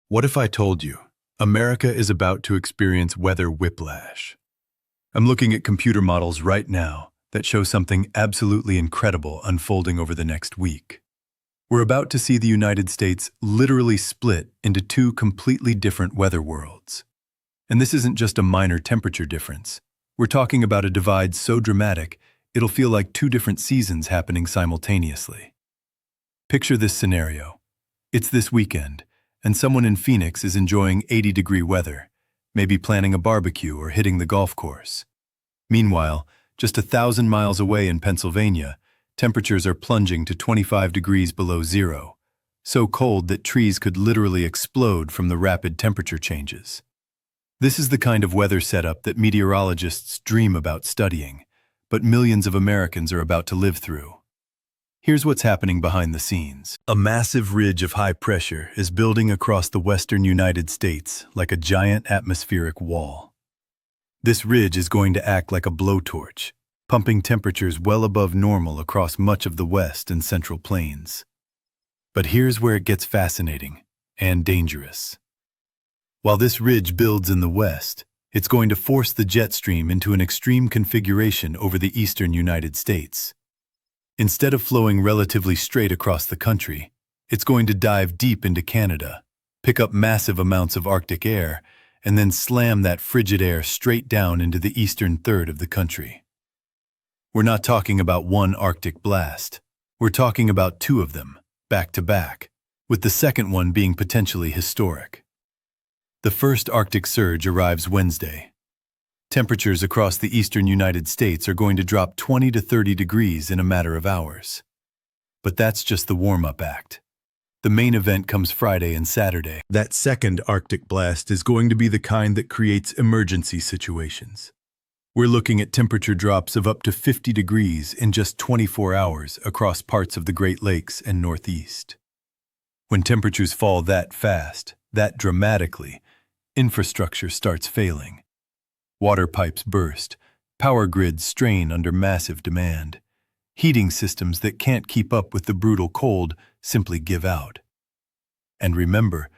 What if I told you America is about to experience weather whiplash? I'm looking at computer models right now that show something absolutely incredible unfolding over the next week. We're about to see the United States literally split into two completely different weather worlds. And this isn't just a minor temperature difference. We're talking about a divide so dramatic, it'll feel like two different seasons happening simultaneously. Picture this scenario. It's this weekend, and someone in Phoenix is enjoying 80-degree weather, maybe planning a barbecue or hitting the golf course. Meanwhile, just 1,000 miles away in Pennsylvania, temperatures are plunging to 25 degrees below zero, so cold that trees could literally explode from the rapid temperature changes. This is the kind of weather setup that meteorologists dream about studying, but millions of Americans are about to live through. Here's what's happening behind the scenes. A massive ridge of high pressure is building across the western United States like a giant atmospheric wall. This ridge is going to act like a blowtorch, pumping temperatures well above normal across much of the west and central plains. But here's where it gets fascinating and dangerous. While this ridge builds in the west, it's going to force the jet stream into an extreme configuration over the eastern United States. Instead of flowing relatively straight across the country, it's going to dive deep into Canada, pick up massive amounts of Arctic air, and then slam that frigid air straight down into the eastern third of the country. We're not talking about one Arctic blast. We're talking about two of them, back to back, with the second one being potentially historic. The first Arctic surge arrives Wednesday. Temperatures across the eastern United States are going to drop 20 to 30 degrees in a matter of hours. But that's just the warm-up act. The main event comes Friday and Saturday. That second Arctic blast is going to be the kind that creates emergency situations. We're looking at temperature drops of up to 50 degrees in just 24 hours across parts of the Great Lakes and Northeast. When temperatures fall that fast, that dramatically, infrastructure starts failing. Water pipes burst, power grids strain under massive demand. Heating systems that can't keep up with the brutal cold simply give out. And remember,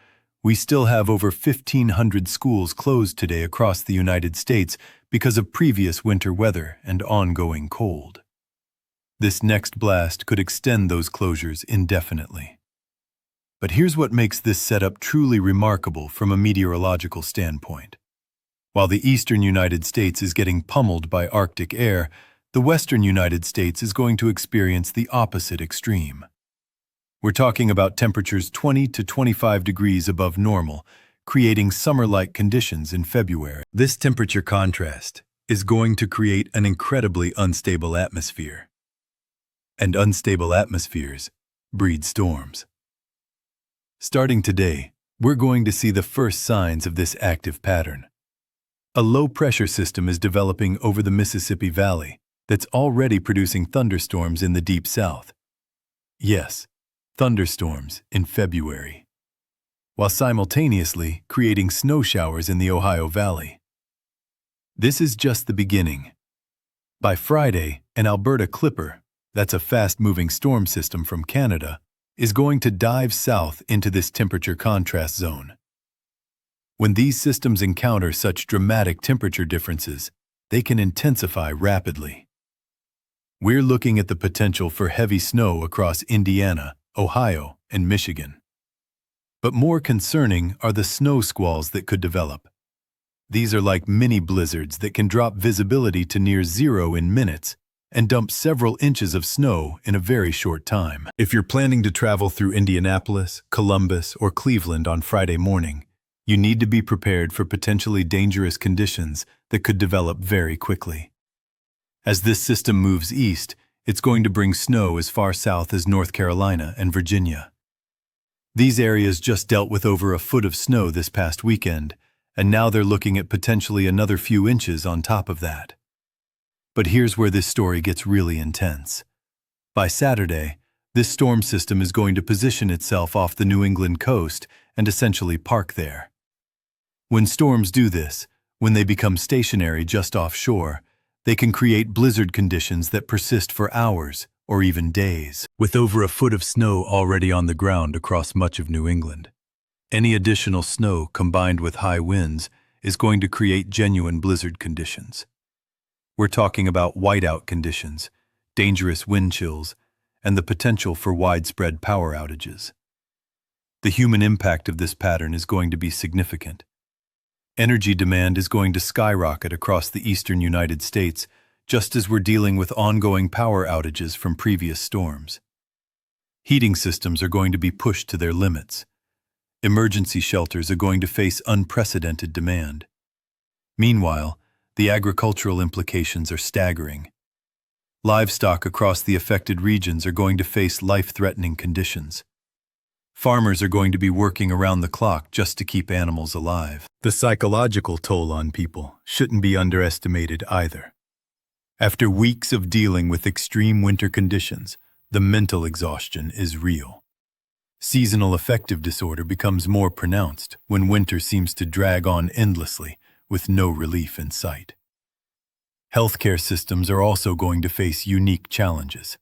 we still have over 1,500 schools closed today across the United States because of previous winter weather and ongoing cold. This next blast could extend those closures indefinitely. But here's what makes this setup truly remarkable from a meteorological standpoint. While the eastern United States is getting pummeled by Arctic air, the western United States is going to experience the opposite extreme. We're talking about temperatures 20 to 25 degrees above normal, creating summer-like conditions in February. This temperature contrast is going to create an incredibly unstable atmosphere. And unstable atmospheres breed storms. Starting today, we're going to see the first signs of this active pattern. A low-pressure system is developing over the Mississippi Valley that's already producing thunderstorms in the Deep South. Yes, thunderstorms in February, while simultaneously creating snow showers in the Ohio Valley. This is just the beginning. By Friday, an Alberta Clipper, that's a fast-moving storm system from Canada, is going to dive south into this temperature contrast zone. When these systems encounter such dramatic temperature differences, they can intensify rapidly. We're looking at the potential for heavy snow across Indiana, Ohio, and Michigan. But more concerning are the snow squalls that could develop. These are like mini blizzards that can drop visibility to near zero in minutes and dump several inches of snow in a very short time. If you're planning to travel through Indianapolis, Columbus, or Cleveland on Friday morning, you need to be prepared for potentially dangerous conditions that could develop very quickly. As this system moves east, it's going to bring snow as far south as North Carolina and Virginia. These areas just dealt with over a foot of snow this past weekend, and now they're looking at potentially another few inches on top of that. But here's where this story gets really intense. By Saturday, this storm system is going to position itself off the New England coast and essentially park there. When storms do this, when they become stationary just offshore, they can create blizzard conditions that persist for hours or even days. With over a foot of snow already on the ground across much of New England, Any additional snow combined with high winds is going to create genuine blizzard conditions. We're talking about whiteout conditions, dangerous wind chills, and the potential for widespread power outages. The human impact of this pattern is going to be significant. Energy demand is going to skyrocket across the eastern United States, just as we're dealing with ongoing power outages from previous storms. Heating systems are going to be pushed to their limits. Emergency shelters are going to face unprecedented demand. Meanwhile, the agricultural implications are staggering. Livestock across the affected regions are going to face life-threatening conditions. Farmers are going to be working around the clock just to keep animals alive. The psychological toll on people shouldn't be underestimated either. After weeks of dealing with extreme winter conditions, the mental exhaustion is real. Seasonal affective disorder becomes more pronounced when winter seems to drag on endlessly with no relief in sight. Healthcare systems are also going to face unique challenges.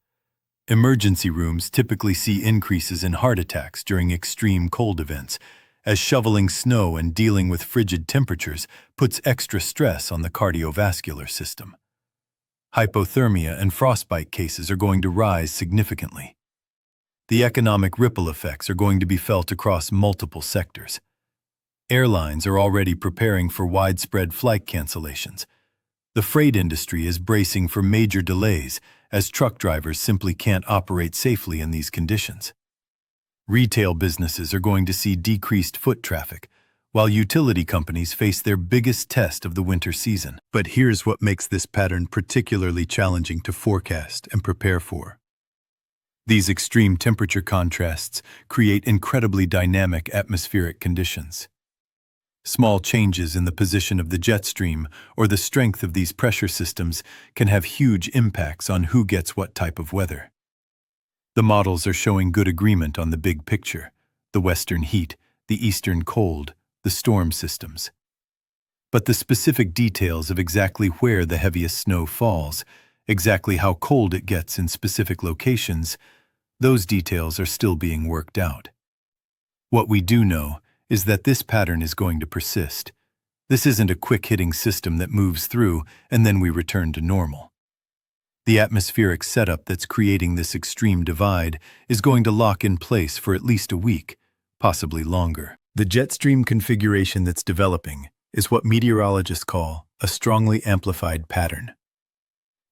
Emergency rooms typically see increases in heart attacks during extreme cold events, as shoveling snow and dealing with frigid temperatures puts extra stress on the cardiovascular system. Hypothermia and frostbite cases are going to rise significantly. The economic ripple effects are going to be felt across multiple sectors. Airlines are already preparing for widespread flight cancellations. The freight industry is bracing for major delays as truck drivers simply can't operate safely in these conditions. Retail businesses are going to see decreased foot traffic, while utility companies face their biggest test of the winter season. But here's what makes this pattern particularly challenging to forecast and prepare for. These extreme temperature contrasts create incredibly dynamic atmospheric conditions. Small changes in the position of the jet stream or the strength of these pressure systems can have huge impacts on who gets what type of weather. The models are showing good agreement on the big picture: the western heat, the eastern cold, the storm systems. But the specific details of exactly where the heaviest snow falls, exactly how cold it gets in specific locations, those details are still being worked out. What we do know is that this pattern is going to persist. This isn't a quick-hitting system that moves through and then we return to normal. The atmospheric setup that's creating this extreme divide is going to lock in place for at least a week, possibly longer. The jet stream configuration that's developing is what meteorologists call a strongly amplified pattern.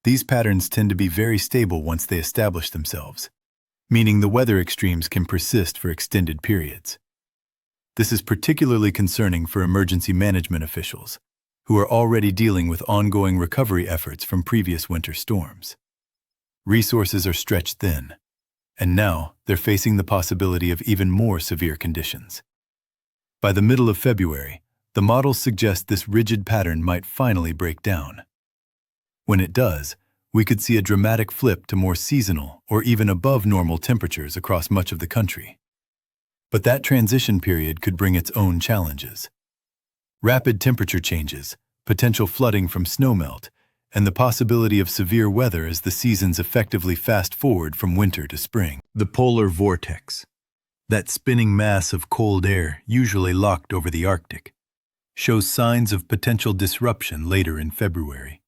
These patterns tend to be very stable once they establish themselves, meaning the weather extremes can persist for extended periods. This is particularly concerning for emergency management officials, who are already dealing with ongoing recovery efforts from previous winter storms. Resources are stretched thin, and now they're facing the possibility of even more severe conditions. By the middle of February, the models suggest this rigid pattern might finally break down. When it does, we could see a dramatic flip to more seasonal or even above normal temperatures across much of the country. But that transition period could bring its own challenges. Rapid temperature changes, potential flooding from snowmelt, and the possibility of severe weather as the seasons effectively fast forward from winter to spring. The polar vortex, that spinning mass of cold air usually locked over the Arctic, shows signs of potential disruption later in February.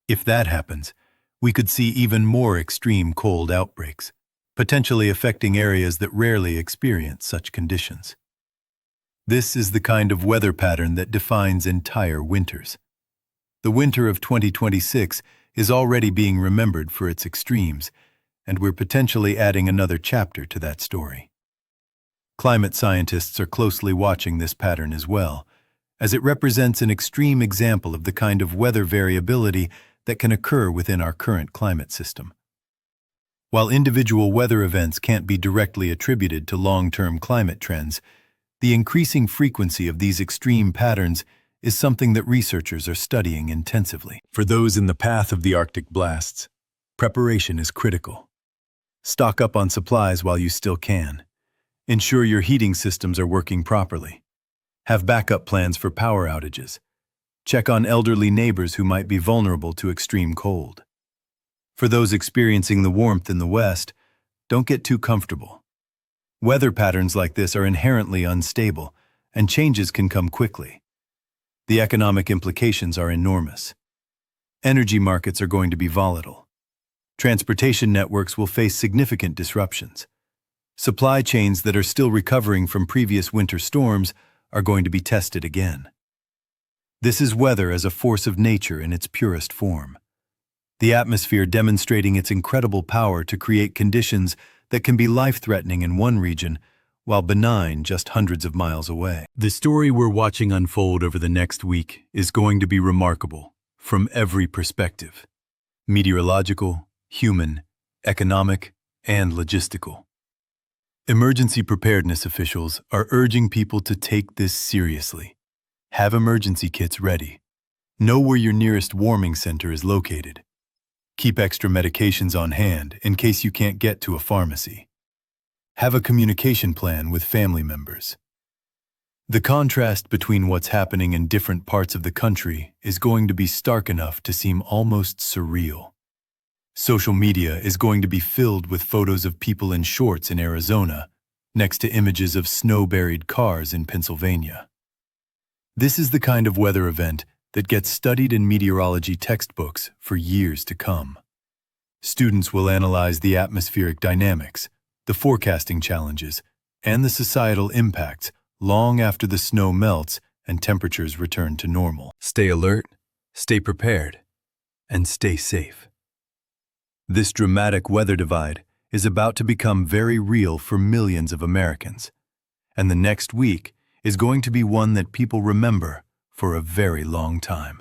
If that happens, we could see even more extreme cold outbreaks, potentially affecting areas that rarely experience such conditions. This is the kind of weather pattern that defines entire winters. The winter of 2026 is already being remembered for its extremes, and we're potentially adding another chapter to that story. Climate scientists are closely watching this pattern as well, as it represents an extreme example of the kind of weather variability that can occur within our current climate system. While individual weather events can't be directly attributed to long-term climate trends, the increasing frequency of these extreme patterns is something that researchers are studying intensively. For those in the path of the Arctic blasts, preparation is critical. Stock up on supplies while you still can. Ensure your heating systems are working properly. Have backup plans for power outages. Check on elderly neighbors who might be vulnerable to extreme cold. For those experiencing the warmth in the West, don't get too comfortable. Weather patterns like this are inherently unstable, and changes can come quickly. The economic implications are enormous. Energy markets are going to be volatile. Transportation networks will face significant disruptions. Supply chains that are still recovering from previous winter storms are going to be tested again. This is weather as a force of nature in its purest form. The atmosphere demonstrating its incredible power to create conditions that can be life-threatening in one region, while benign just hundreds of miles away. The story we're watching unfold over the next week is going to be remarkable from every perspective: meteorological, human, economic, and logistical. Emergency preparedness officials are urging people to take this seriously. Have emergency kits ready. Know where your nearest warming center is located. Keep extra medications on hand in case you can't get to a pharmacy. Have a communication plan with family members. The contrast between what's happening in different parts of the country is going to be stark enough to seem almost surreal. Social media is going to be filled with photos of people in shorts in Arizona, next to images of snow-buried cars in Pennsylvania. This is the kind of weather event that gets studied in meteorology textbooks for years to come. Students will analyze the atmospheric dynamics, the forecasting challenges, and the societal impacts long after the snow melts and temperatures return to normal. Stay alert, stay prepared, and stay safe. This dramatic weather divide is about to become very real for millions of Americans, and the next week is going to be one that people remember for a very long time.